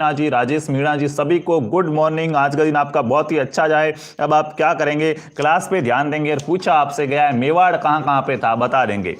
जी, राजेश मीणा जी, सभी को good morning. आज का दिन आपका बहुत ही अच्छा जाए। अब आप क्या करेंगे, क्लास पे ध्यान देंगे। और पूछा आपसे गया है मेवाड़ कहाँ कहाँ पे था, बता देंगे।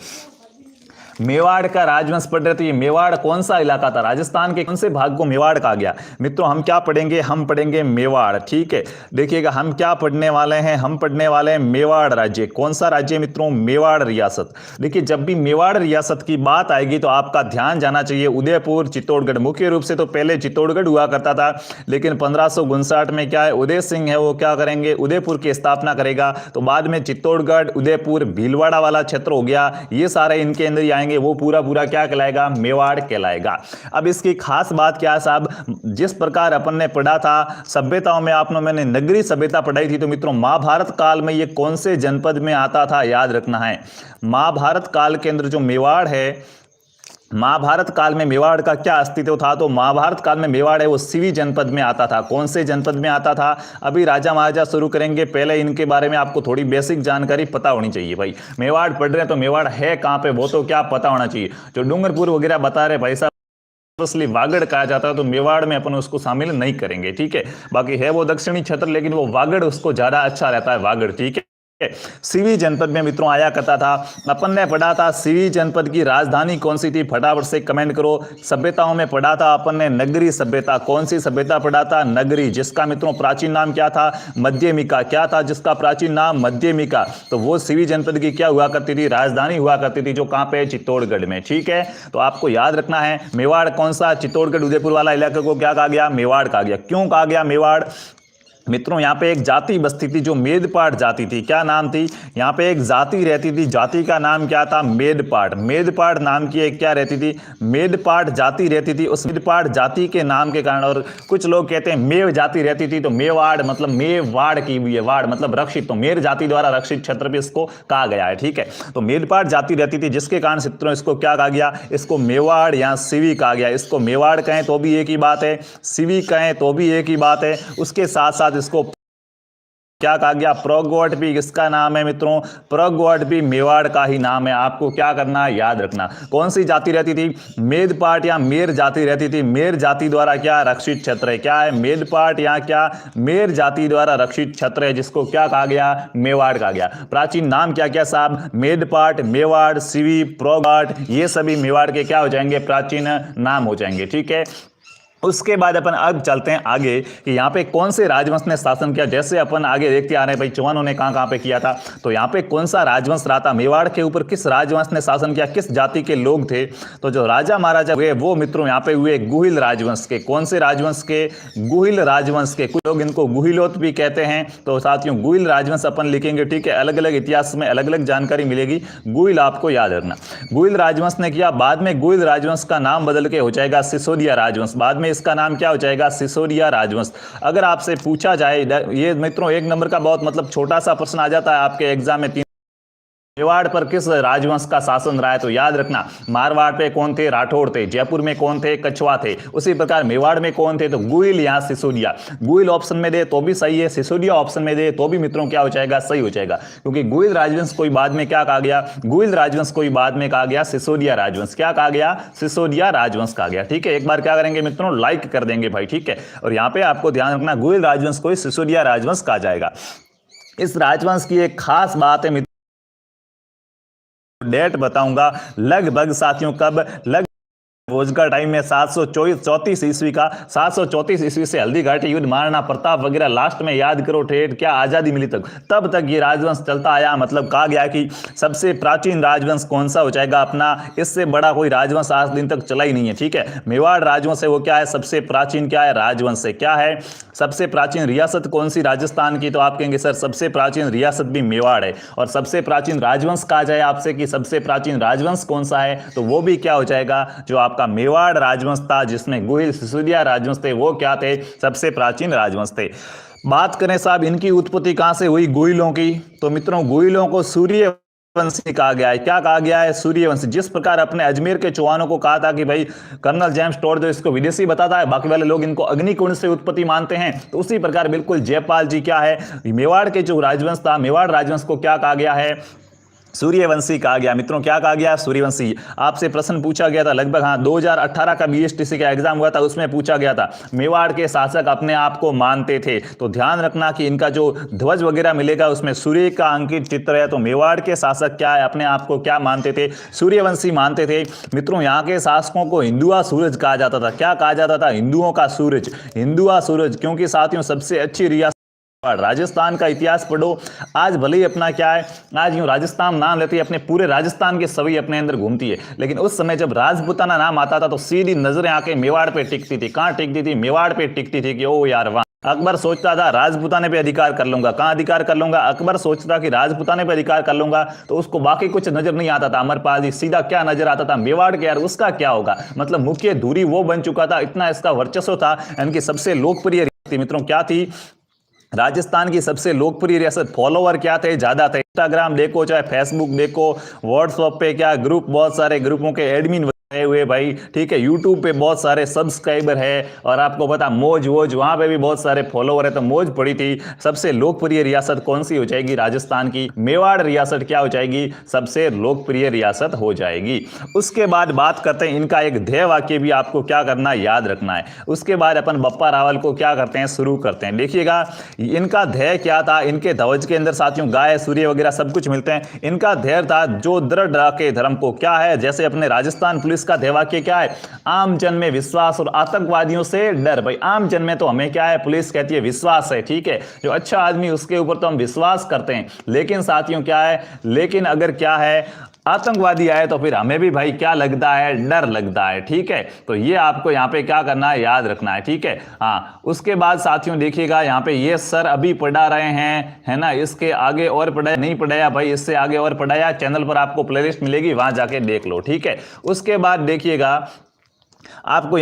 मेवाड़ का राजवंश पढ़ रहे थे। ये मेवाड़ कौन सा इलाका था, राजस्थान के कौन से भाग को मेवाड़ कहा गया। मित्रों हम क्या पढ़ेंगे, हम पढ़ेंगे मेवाड़। ठीक है, देखिएगा हम क्या पढ़ने वाले हैं, हम पढ़ने वाले हैं मेवाड़ राज्य। कौन सा राज्य मित्रों, मेवाड़ रियासत। देखिए जब भी मेवाड़ रियासत की बात आएगी तो आपका ध्यान जाना चाहिए उदयपुर चित्तौड़गढ़। मुख्य रूप से तो पहले चित्तौड़गढ़ हुआ करता था, लेकिन 1559 में क्या है, उदय सिंह है वो क्या करेंगे, उदयपुर की स्थापना करेगा। तो बाद में चित्तौड़गढ़, उदयपुर, भीलवाड़ा वाला क्षेत्र हो गया, ये सारे इनके अंदर ही आएंगे। वो पूरा पूरा क्या कहलाएगा, मेवाड़ कहलाएगा। अब इसकी खास बात क्या है साहब, जिस प्रकार अपन ने पढ़ा था सभ्यताओं में, आपने मैंने नगरी सभ्यता पढ़ाई थी, तो मित्रों महाभारत काल में ये कौन से जनपद में आता था, याद रखना है। महाभारत काल के अंदर जो मेवाड़ है, महाभारत काल में मेवाड़ का क्या अस्तित्व था, तो महाभारत काल में मेवाड़ है वो सिवी जनपद में आता था। कौन से जनपद में आता था, अभी राजा महाराजा शुरू करेंगे, पहले इनके बारे में आपको थोड़ी बेसिक जानकारी पता होनी चाहिए भाई। मेवाड़ पढ़ रहे हैं तो मेवाड़ है कहाँ पे वो तो क्या पता होना चाहिए। जो डूंगरपुर वगैरह बता रहे भाई साहब, असली वागड़ कहा जाता है, तो मेवाड़ में अपन उसको शामिल नहीं करेंगे। ठीक है, बाकी है वो दक्षिणी क्षेत्र, लेकिन वो वागड़ उसको ज्यादा अच्छा रहता है, वागड़। ठीक है, सिवी जनपद में मित्रों आया करता था। अपन ने पढ़ा था सिवी जनपद की राजधानी कौन सी थी, फटाफट से कमेंट करो। सभ्यताओं में पढ़ा था अपन ने नगरी सभ्यता। कौन सी सभ्यता पढ़ा था, नगरी, जिसका मित्रों प्राचीन नाम क्या था, मध्यमिका। क्या था जिसका प्राचीन नाम, मध्यमिका। तो वो सिवी जनपद की क्या हुआ करती थी, राजधानी हुआ करती थी, जो कहां पे, चित्तौड़गढ़ में। ठीक है, तो आपको याद रखना है मेवाड़ कौन सा, चित्तौड़गढ़ उदयपुर वाला इलाके को क्या कहा गया, मेवाड़ कहा गया। क्यों कहा गया मेवाड़, मित्रों यहाँ पे एक जाति बसती थी जो मेदपाट जाति थी। क्या नाम थी, यहाँ पे एक जाति रहती थी, जाति का नाम क्या था, मेदपाट। मेदपाट नाम की एक क्या रहती थी, मेदपाट जाति रहती थी। उस मेदपाट जाति के नाम के कारण, और कुछ लोग कहते हैं मेव जाति रहती थी, तो मेवाड़ मतलब मेवाड़ की हुई है, वाड़ मतलब रक्षित, तो मेर जाति द्वारा रक्षित क्षेत्र भी इसको कहा गया है। ठीक है, तो मेदपाट जाति रहती थी, जिसके कारण मित्रों इसको क्या कहा गया, इसको मेवाड़ या सिवी कहा गया। इसको मेवाड़ कहें तो भी एक ही बात है, सिवी कहें तो भी एक ही बात है। उसके साथ साथ इसको क्या कहा गया, प्रगवट भी किसका नाम है मित्रों, प्रगवट भी मेवाड़ का ही नाम है। आपको क्या करना है, याद रखना। कौन सी जाति रहती थी, मेदपाट या मेर जाति रहती थी। मेर जाति द्वारा क्या रक्षित क्षेत्र है, क्या है, मेदपाट या क्या, मेर जाति द्वारा रक्षित क्षेत्र है, जिसको क्या कहा गया, मेवाड़ कहा गया। प्राचीन नाम क्या क्या साहब, मेदपाट, मेवाड़, सिवी, प्रगवट, ये सभी मेवाड़ के क्या हो जाएंगे, प्राचीन नाम हो जाएंगे। ठीक है, उसके बाद अपन अब चलते हैं आगे कि यहाँ पे कौन से राजवंश ने शासन किया। जैसे अपन आगे देखते आ रहे हैं भाई, चौहानों ने कहाँ कहाँ पे किया था, तो यहाँ पे कौन सा राजवंश रहा था, मेवाड़ के ऊपर किस राजवंश ने शासन किया, किस जाति के लोग थे। तो जो राजा महाराजा हुए वो मित्रों यहाँ पे हुए गुहिल राजवंश के। कौन से राजवंश के, गुहिल राजवंश के। कुछ लोग इनको गुहिलोत भी कहते हैं। तो साथियों गुहिल राजवंश अपन लिखेंगे। ठीक है, अलग अलग इतिहास में अलग अलग जानकारी मिलेगी, गुहिल आपको याद रखना। गुहिल राजवंश ने किया, बाद में गुहिल राजवंश का नाम बदल के हो जाएगा सिसोदिया राजवंश। बाद में इसका नाम क्या हो जाएगा, सिसोदिया राजवंश। अगर आपसे पूछा जाए, ये मित्रों एक नंबर का बहुत मतलब छोटा सा प्रश्न आ जाता है आपके एग्जाम में, मेवाड़ पर किस राजवंश का शासन रहा है, तो याद रखना मारवाड़ पे कौन थे, राठौड़ थे। जयपुर में कौन थे, कछवा थे। उसी प्रकार मेवाड़ में कौन थे, तो गुहिल या सिसोदिया। गुहिल ऑप्शन में दे तो भी सही है, सिसोदिया ऑप्शन में दे तो भी मित्रों क्या हो जाएगा, सही हो जाएगा। क्योंकि गुहिल राजवंश कोई बाद में क्या कहा गया, गुहिल राजवंश कोई बाद में कहा गया सिसोदिया राजवंश। क्या कहा गया, सिसोदिया राजवंश कहा गया। ठीक है, एक बार क्या करेंगे मित्रों, लाइक कर देंगे भाई। ठीक है, और यहाँ पे आपको ध्यान रखना गुहिल राजवंश को सिसोदिया राजवंश कहा जाएगा। इस राजवंश की एक खास बात है, डेट बताऊंगा लगभग साथियों, कब, लगभग भोज का टाइम में 734 ईस्वी का, 734 ईस्वी से हल्दी घाटी युद्ध, महाराणा प्रताप वगैरह, लास्ट में याद करो ठेठ क्या आजादी मिली तक, तब तक ये राजवंश चलता आया। मतलब कहा गया कि सबसे प्राचीन राजवंश कौन सा हो जाएगा अपना, इससे बड़ा कोई राजवंश आज दिन तक चला ही नहीं है। ठीक है, मेवाड़ राजवंश है वो क्या है, सबसे प्राचीन क्या है, राजवंश है। क्या है, सबसे प्राचीन रियासत कौन सी, राजस्थान की। तो आप कहेंगे सर सबसे प्राचीन रियासत भी मेवाड़ है। और सबसे प्राचीन राजवंश कहा जाए आपसे कि सबसे प्राचीन राजवंश कौन सा है, तो वो भी क्या हो जाएगा, जो आपका मेवाड़ राजवंश था, जिसमें गुहिल सिसोदिया राजवंश थे, वो क्या थे, सबसे प्राचीन राजवंश थे। बात करें साहब इनकी उत्पत्ति कहां से हुई, गुहिलों की। तो मित्रों गुहिलों को सूर्यवंशी कहा गया है। क्या कहा गया है, सूर्यवंशी। जिस प्रकार अपने अजमेर के चौहानों को कहा था कि भाई कर्नल जेम्स टोड जो इसको विदेशी बताता है, बाकी वाले लोग इनको अग्निकुंड से उत्पत्ति मानते हैं, तो उसी प्रकार बिल्कुल जयपाल जी क्या है, मेवाड़ के जो राजवंश था, मेवाड़ राजवंश को क्या कहा गया है, सूर्यवंशी कहा गया। मित्रों क्या कहा गया? सूर्यवंशी। आपसे प्रश्न पूछा गया था लगभग, हाँ 2018 का बीएसटीसी का एग्जाम हुआ था, उसमें पूछा गया था मेवाड़ के शासक अपने आप को मानते थे। तो ध्यान रखना कि इनका जो ध्वज वगैरह मिलेगा उसमें सूर्य का अंकित चित्र है। तो मेवाड़ के शासक क्या है, अपने आप को क्या मानते थे? सूर्यवंशी मानते थे। मित्रों यहाँ के शासकों को हिंदुआ सूरज कहा जाता था। क्या कहा जाता था? हिंदुओं का सूरज, हिंदुआ सूरज। क्योंकि साथियों सबसे अच्छी रियासत राजस्थान का इतिहास पढ़ो। आज भले ही अपना क्या है, आज यूं राजस्थान नाम लेती है, अपने पूरे राजस्थान की छवि अपने अंदर घूमती है, लेकिन उस समय जब राजपूताना नाम आता था तो सीधी नजरें आके मेवाड़ पे टिकती थी। कहां टिकती थी? मेवाड़ पे टिकती थी कि ओ यार वाह। अकबर सोचता था राजपूताने पे अधिकार कर लूंगा। कहां अधिकार कर लूंगा? अकबर सोचता कि राजपूताने पे अधिकार कर लूंगा, तो उसको बाकी कुछ नजर नहीं आता था। अमरपाल जी सीधा क्या नजर आता था? मेवाड़ के, यार उसका क्या होगा। मतलब मुख्य धुरी वो बन चुका था, इतना इसका वर्चस्व था। इनकी सबसे लोकप्रिय मित्रों क्या थी? राजस्थान की सबसे लोकप्रिय रियासत। फॉलोवर क्या थे? ज्यादा थे। इंस्टाग्राम देखो चाहे फेसबुक देखो, व्हाट्सएप पे क्या ग्रुप, बहुत सारे ग्रुपों के एडमिन हुए भाई, ठीक है। यूट्यूब पे बहुत सारे सब्सक्राइबर है, और आपको पता मौज वोज वहां पे भी बहुत सारे फॉलोवर है। तो मौज पड़ी थी। सबसे लोकप्रिय रियासत कौन सी हो जाएगी? राजस्थान की मेवाड़ रियासत क्या हो जाएगी? सबसे लोकप्रिय रियासत हो जाएगी। उसके बाद बात करते हैं इनका एक ध्येय वाक्य भी आपको क्या करना है, याद रखना है। उसके बाद अपन बप्पा रावल को क्या करते हैं, शुरू करते हैं। देखिएगा इनका ध्येय क्या था। इनके ध्वज के अंदर साथियों गाय, सूर्य वगैरह सब कुछ मिलते हैं। इनका ध्येय था जो दृढ़ रखे धर्म को। क्या है? जैसे अपने राजस्थान पुलिस का ध्येय वाक्य क्या है? आम जन में विश्वास और आतंकवादियों से डर। भाई आम जन में तो हमें क्या है, पुलिस कहती है विश्वास है, ठीक है। जो अच्छा आदमी उसके ऊपर तो हम विश्वास करते हैं, लेकिन साथियों क्या है, लेकिन अगर क्या है आतंकवादी आए तो फिर हमें भी भाई क्या लगता है, डर लगता है, ठीक है। तो ये आपको यहाँ पे क्या करना है, याद रखना है, ठीक है। हाँ उसके बाद साथियों देखिएगा यहाँ पे ये सर अभी पढ़ा रहे हैं, है ना। इसके आगे और पढ़ाया नहीं पढ़ाया भाई, इससे आगे और पढ़ाया, चैनल पर आपको प्लेलिस्ट मिलेगी, वहां जाके देख लो, ठीक है। उसके बाद देखिएगा आपको